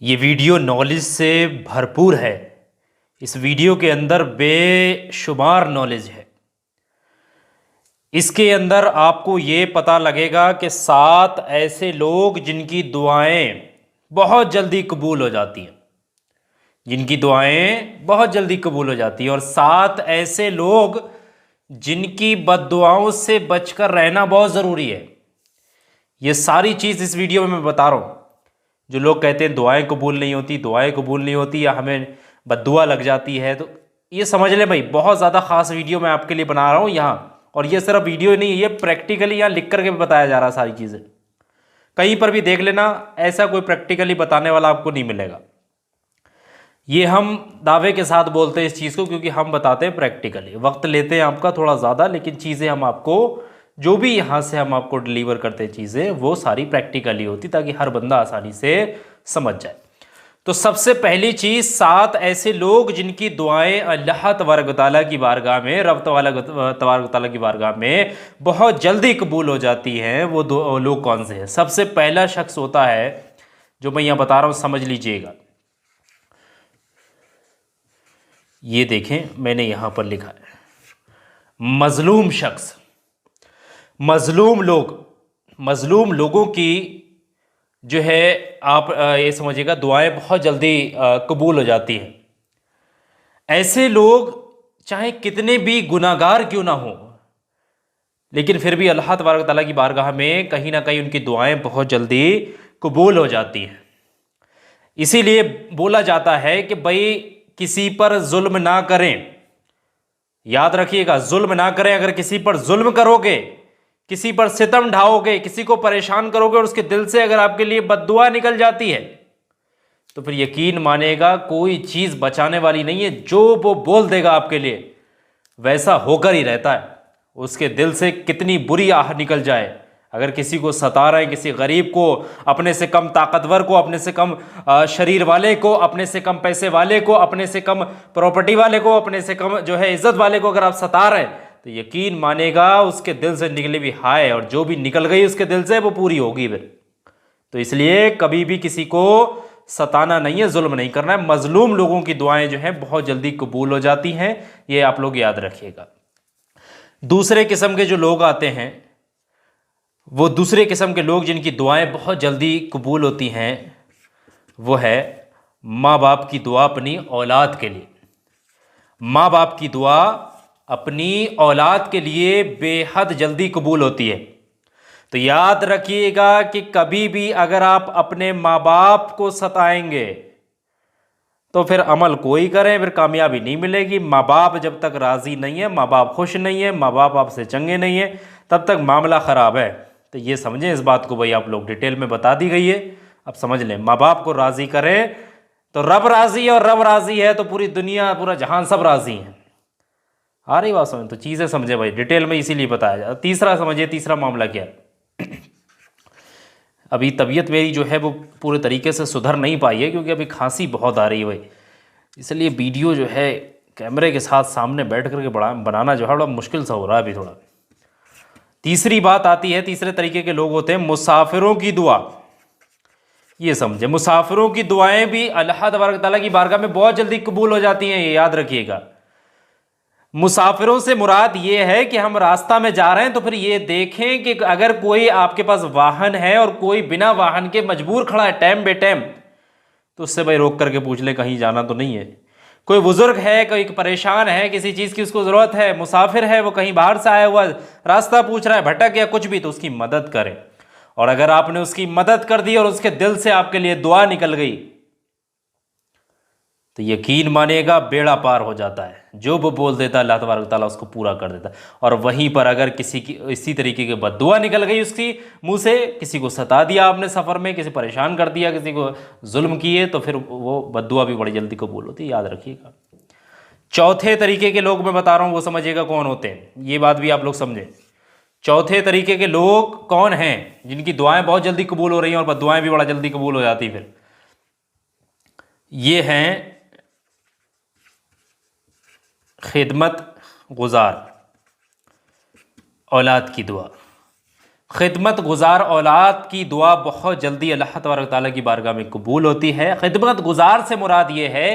ये video knowledge से भरपूर है। इस वीडियो के अंदर बेशुमार नॉलेज है। इसके अंदर आपको ये पता लगेगा कि 7 ऐसे लोग जिनकी दुआएं बहुत जल्दी कबूल हो जाती हैं, जिनकी दुआएं बहुत जल्दी कबूल हो जाती हैं, और 7 ऐसे लोग जिनकी बद्दुआओं से बचकर रहना बहुत ज़रूरी है। ये सारी चीज़ इस वीडियो में मैं बता रहा हूँ। जो लोग कहते हैं दुआएं कबूल नहीं होती, दुआएं कबूल नहीं होती, या हमें बद्दुआ लग जाती है, तो ये समझ लें भाई, बहुत ज़्यादा ख़ास वीडियो मैं आपके लिए बना रहा हूँ यहाँ। और ये सिर्फ वीडियो नहीं है, ये प्रैक्टिकली यहाँ लिख करके बताया जा रहा है सारी चीज़ें। कहीं पर भी देख लेना, ऐसा कोई प्रैक्टिकली बताने वाला आपको नहीं मिलेगा। ये हम दावे के साथ बोलते हैं इस चीज़ को, क्योंकि हम बताते हैं प्रैक्टिकली। वक्त लेते हैं आपका थोड़ा ज़्यादा, लेकिन चीज़ें हम आपको, जो भी यहाँ से हम आपको डिलीवर करते हैं चीज़ें, वो सारी प्रैक्टिकली होती, ताकि हर बंदा आसानी से समझ जाए। तो सबसे पहली चीज़, 7 ऐसे लोग जिनकी दुआएं अल्लाह तबारक व तआला की बारगाह में, रब तबारक व तआला की बारगाह में बहुत जल्दी कबूल हो जाती हैं। वो दो लोग कौन से हैं? सबसे पहला शख्स होता है, जो मैं यहाँ बता रहा हूँ, समझ लीजिएगा। ये देखें, मैंने यहाँ पर लिखा है मजलूम शख्स। मजलूम लोगों की जो है, आप ये समझिएगा, दुआएं बहुत जल्दी कबूल हो जाती हैं। ऐसे लोग चाहे कितने भी गुनाहगार क्यों ना हो, लेकिन फिर भी अल्लाह तबारक व तआला की बारगाह में कहीं ना कहीं उनकी दुआएं बहुत जल्दी कबूल हो जाती हैं। इसीलिए बोला जाता है कि भाई किसी पर जुल्म ना करें। याद रखिएगा, जुल्म ना करें। अगर किसी पर जुल्म करोगे, किसी पर सितम ढाओगे, किसी को परेशान करोगे, और उसके दिल से अगर आपके लिए बद्दुआ निकल जाती है, तो फिर यकीन मानेगा कोई चीज़ बचाने वाली नहीं है। जो वो बोल देगा आपके लिए, वैसा होकर ही रहता है। उसके दिल से कितनी बुरी आह निकल जाए, अगर किसी को सता रहे हैं, किसी गरीब को, अपने से कम ताकतवर को, अपने से कम शरीर वाले को, अपने से कम पैसे वाले को, अपने से कम प्रॉपर्टी वाले को, अपने से कम जो है इज्जत वाले को, अगर आप सता रहे हैं, तो यकीन मानेगा उसके दिल से निकली भी हाय, और जो भी निकल गई उसके दिल से, वो पूरी होगी फिर। तो इसलिए कभी भी किसी को सताना नहीं है, जुल्म नहीं करना है। मजलूम लोगों की दुआएं जो हैं बहुत जल्दी कबूल हो जाती हैं, ये आप लोग याद रखिएगा। दूसरे किस्म के जो लोग आते हैं, वो दूसरे किस्म के लोग जिनकी दुआएं बहुत जल्दी कबूल होती हैं, वो है माँ बाप की दुआ अपनी औलाद के लिए। माँ बाप की दुआ अपनी औलाद के लिए बेहद जल्दी कबूल होती है। तो याद रखिएगा कि कभी भी अगर आप अपने माँ बाप को सताएंगे, तो फिर अमल कोई करें, फिर कामयाबी नहीं मिलेगी। माँ बाप जब तक राज़ी नहीं है, माँ बाप खुश नहीं है, माँ बाप आपसे चंगे नहीं है, तब तक मामला ख़राब है। तो ये समझें इस बात को भाई, आप लोग डिटेल में बता दी गई है, अब समझ लें। माँ बाप को राज़ी करें तो रब राज़ी है, और रब राज़ी है तो पूरी दुनिया, पूरा जहान सब राज़ी हैं। आ रही बात समझ? तो चीज़ें समझे भाई, डिटेल में इसीलिए बताया जाए। तीसरा समझिए, तीसरा मामला क्या है। अभी तबीयत मेरी जो है वो पूरे तरीके से सुधर नहीं पाई है, क्योंकि अभी खांसी बहुत आ रही है भाई। इसलिए वीडियो जो है कैमरे के साथ सामने बैठ करके बनाना जो है बड़ा मुश्किल सा हो रहा है अभी थोड़ा। तीसरी बात आती है, तीसरे तरीके के लोग होते हैं मुसाफिरों की दुआ। ये समझे, मुसाफिरों की दुआएं भी अल्लाह तबारक तआला की बारगाह में बहुत जल्दी कबूल हो जाती हैं, ये याद रखिएगा। मुसाफिरों से मुराद ये है कि हम रास्ता में जा रहे हैं, तो फिर ये देखें कि अगर कोई आपके पास वाहन है और कोई बिना वाहन के मजबूर खड़ा है टाइम बे टाइम, तो उससे भाई रोक करके पूछ ले कहीं जाना तो नहीं है। कोई बुजुर्ग है, कोई परेशान है, किसी चीज़ की उसको ज़रूरत है, मुसाफिर है, वो कहीं बाहर से आया हुआ रास्ता पूछ रहा है, भटक या कुछ भी, तो उसकी मदद करें। और अगर आपने उसकी मदद कर दी और उसके दिल से आपके लिए दुआ निकल गई, तो यकीन मानिएगा बेड़ा पार हो जाता है। जो वो बोल देता है अल्लाह तबारक तआला उसको पूरा कर देता है। और वहीं पर अगर किसी की इसी तरीके की बद्दुआ निकल गई उसकी मुंह से, किसी को सता दिया आपने सफ़र में, किसी परेशान कर दिया, किसी को जुल्म किए, तो फिर वो बद्दुआ भी बड़ी जल्दी कबूल होती है, याद रखिएगा। चौथे तरीके के लोग मैं बता रहा हूँ, वो समझिएगा कौन होते हैं, ये बात भी आप लोग समझें। चौथे तरीके के लोग कौन हैं जिनकी दुआएं बहुत जल्दी कबूल हो रही हैं और बद्दुआएं भी बड़ा जल्दी कबूल हो जाती। फिर ये हैं खिदमत गुजार, औलाद की दुआ। खिदमत गुजार औलाद की दुआ बहुत जल्दी अल्लाह तबारक ताला की बारगाह में कबूल होती है। खिदमत गुजार से मुराद ये है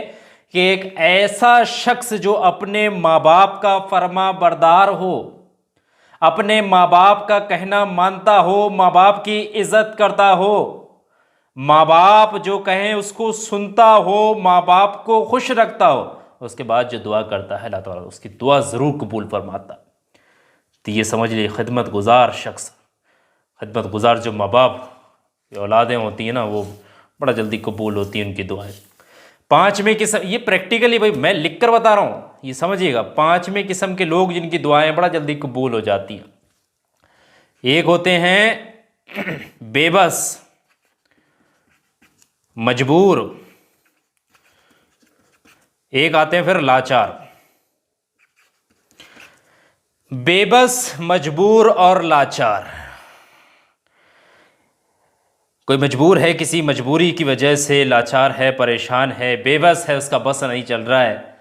कि एक ऐसा शख्स जो अपने माँ बाप का फर्मा बरदार हो, अपने माँ बाप का कहना मानता हो, माँ बाप की इज्जत करता हो, माँ बाप जो कहें उसको सुनता हो, माँ बाप को खुश रखता हो, उसके बाद जो दुआ करता है अल्लाह ताला उसकी दुआ ज़रूर कबूल फरमाता। तो ये समझ लीजिए खिदमत गुजार शख्स, खिदमत गुजार जो माँ बाप की औलादें होती हैं ना, वो बड़ा जल्दी कबूल होती हैं उनकी दुआएं। पांचवें किस्म, ये प्रैक्टिकली भाई मैं लिख कर बता रहा हूँ, ये समझिएगा। पांचवें किस्म के लोग जिनकी दुआएं बड़ा जल्दी कबूल हो जाती हैं, एक होते हैं बेबस, मजबूर, एक आते हैं फिर लाचार। बेबस, मजबूर और लाचार। कोई मजबूर है, किसी मजबूरी की वजह से लाचार है, परेशान है, बेबस है, उसका बस नहीं चल रहा है।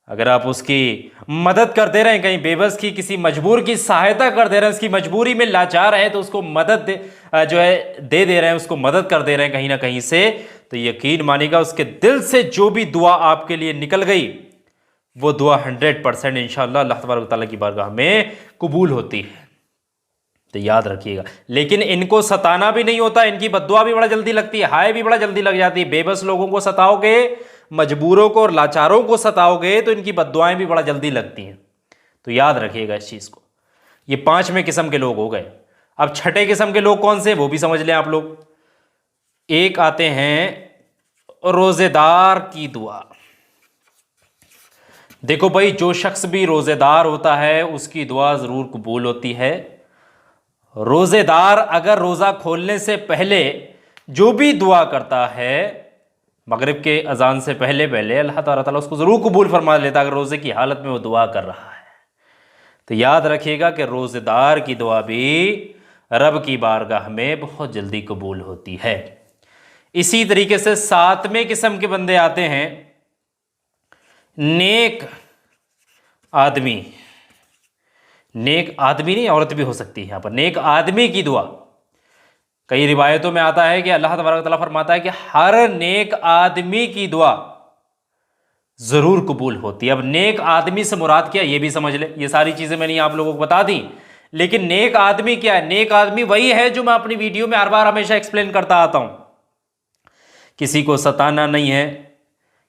अगर आप उसकी मदद करते रहें, कहीं बेबस की किसी मजबूर की सहायता कर दे रहे हैं, उसकी मजबूरी में लाचार है तो उसको मदद दे रहे हैं, उसको मदद कर दे रहे हैं कहीं ना कहीं से, तो यकीन मानिएगा उसके दिल से जो भी दुआ आपके लिए निकल गई वो दुआ 100% इंशाअल्लाह अल्लाह तबारक तआला की बारगाह में कबूल होती है। तो याद रखिएगा। लेकिन इनको सताना भी नहीं होता, इनकी बद्दुआ भी बड़ा जल्दी लगती है, हाय भी बड़ा जल्दी लग जाती है। बेबस लोगों को सताओगे, मजबूरों को और लाचारों को सताओगे तो इनकी बद्दुआएं भी बड़ा जल्दी लगती हैं। तो याद रखिएगा इस चीज़ को। ये पांचवें किस्म के लोग हो गए। अब छठे किस्म के लोग कौन से, वो भी समझ लें आप लोग। एक आते हैं रोजेदार की दुआ। देखो भाई, जो शख्स भी रोजेदार होता है उसकी दुआ जरूर कबूल होती है। रोजेदार अगर रोजा खोलने से पहले जो भी दुआ करता है, मगरिब के अजान से पहले पहले अल्लाह ताला उसको जरूर कबूल फरमा लेता, अगर रोजे की हालत में वो दुआ कर रहा है। तो याद रखिएगा कि रोजेदार की दुआ भी रब की बारगाह में बहुत जल्दी कबूल होती है। इसी तरीके से सातवें किस्म के बंदे आते हैं नेक आदमी। नेक आदमी नहीं, औरत भी हो सकती है यहां पर। नेक आदमी की दुआ, कई रिवायतों में आता है कि अल्लाह तबारक तआला फरमाता है कि हर नेक आदमी की दुआ जरूर कबूल होती है। अब नेक आदमी से मुराद क्या, ये भी समझ ले। ये सारी चीजें मैंने आप लोगों को बता दी, लेकिन नेक आदमी क्या है? नेक आदमी वही है जो मैं अपनी वीडियो में हर बार हमेशा एक्सप्लेन करता आता हूं। किसी को सताना नहीं है,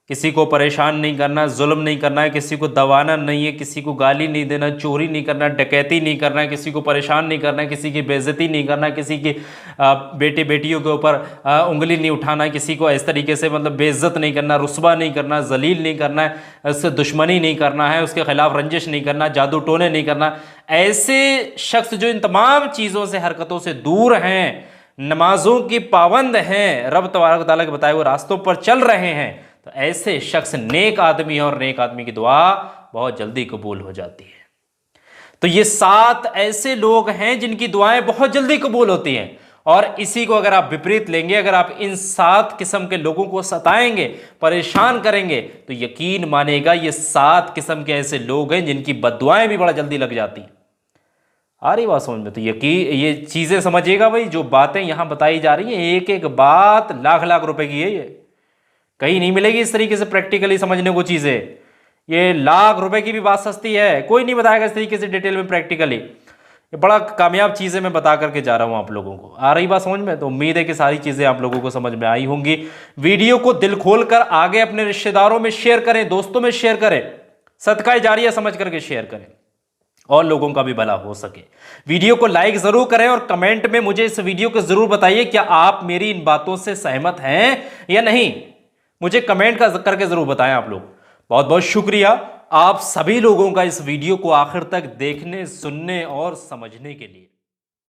किसी को परेशान नहीं करना, जुल्म नहीं करना है, किसी को दबाना नहीं है, किसी को गाली नहीं देना, चोरी नहीं करना, डकैती नहीं करना है, किसी को परेशान नहीं करना है, किसी की बेइज्जती नहीं करना है, किसी की बेटे बेटियों के ऊपर उंगली नहीं उठाना है, किसी को इस तरीके से मतलब बेइज्जत नहीं करना, रुस्वा नहीं करना, जलील नहीं करना है, उससे दुश्मनी नहीं करना है, उसके खिलाफ रंजिश नहीं करना, जादू टोने नहीं करना। ऐसे शख्स जो इन तमाम चीज़ों से, हरकतों से दूर हैं, नमाजों की पाबंद हैं, रब तबारक तआला के बताए हुए रास्तों पर चल रहे हैं, तो ऐसे शख्स नेक आदमी है और नेक आदमी की दुआ बहुत जल्दी कबूल हो जाती है। तो ये 7 ऐसे लोग हैं जिनकी दुआएं बहुत जल्दी कबूल होती हैं। और इसी को अगर आप विपरीत लेंगे, अगर आप इन 7 किस्म के लोगों को सताएंगे, परेशान करेंगे, तो यकीन मानेगा ये 7 किस्म के ऐसे लोग हैं जिनकी बद्दुआएं भी बड़ा जल्दी लग जाती हैं। आ रही बात समझ में? तो यकीन ये चीजें समझिएगा भाई, जो बातें यहां बताई जा रही हैं, एक एक बात लाख लाख रुपए की है। ये कहीं नहीं मिलेगी इस तरीके से प्रैक्टिकली समझने को चीजें। ये लाख रुपए की भी बात सस्ती है, कोई नहीं बताएगा इस तरीके से डिटेल में प्रैक्टिकली। ये बड़ा कामयाब चीजें मैं बता करके जा रहा हूं आप लोगों को। आ रही बात समझ में? तो उम्मीद है कि सारी चीजें आप लोगों को समझ में आई होंगी। वीडियो को दिल खोल कर आगे अपने रिश्तेदारों में शेयर करें, दोस्तों में शेयर करें, सदका जारिया समझ करके शेयर करें और लोगों का भी भला हो सके। वीडियो को लाइक जरूर करें और कमेंट में मुझे इस वीडियो को जरूर बताइए क्या आप मेरी इन बातों से सहमत हैं या नहीं। मुझे कमेंट करके जरूर बताएं आप लोग। बहुत बहुत शुक्रिया आप सभी लोगों का इस वीडियो को आखिर तक देखने, सुनने और समझने के लिए।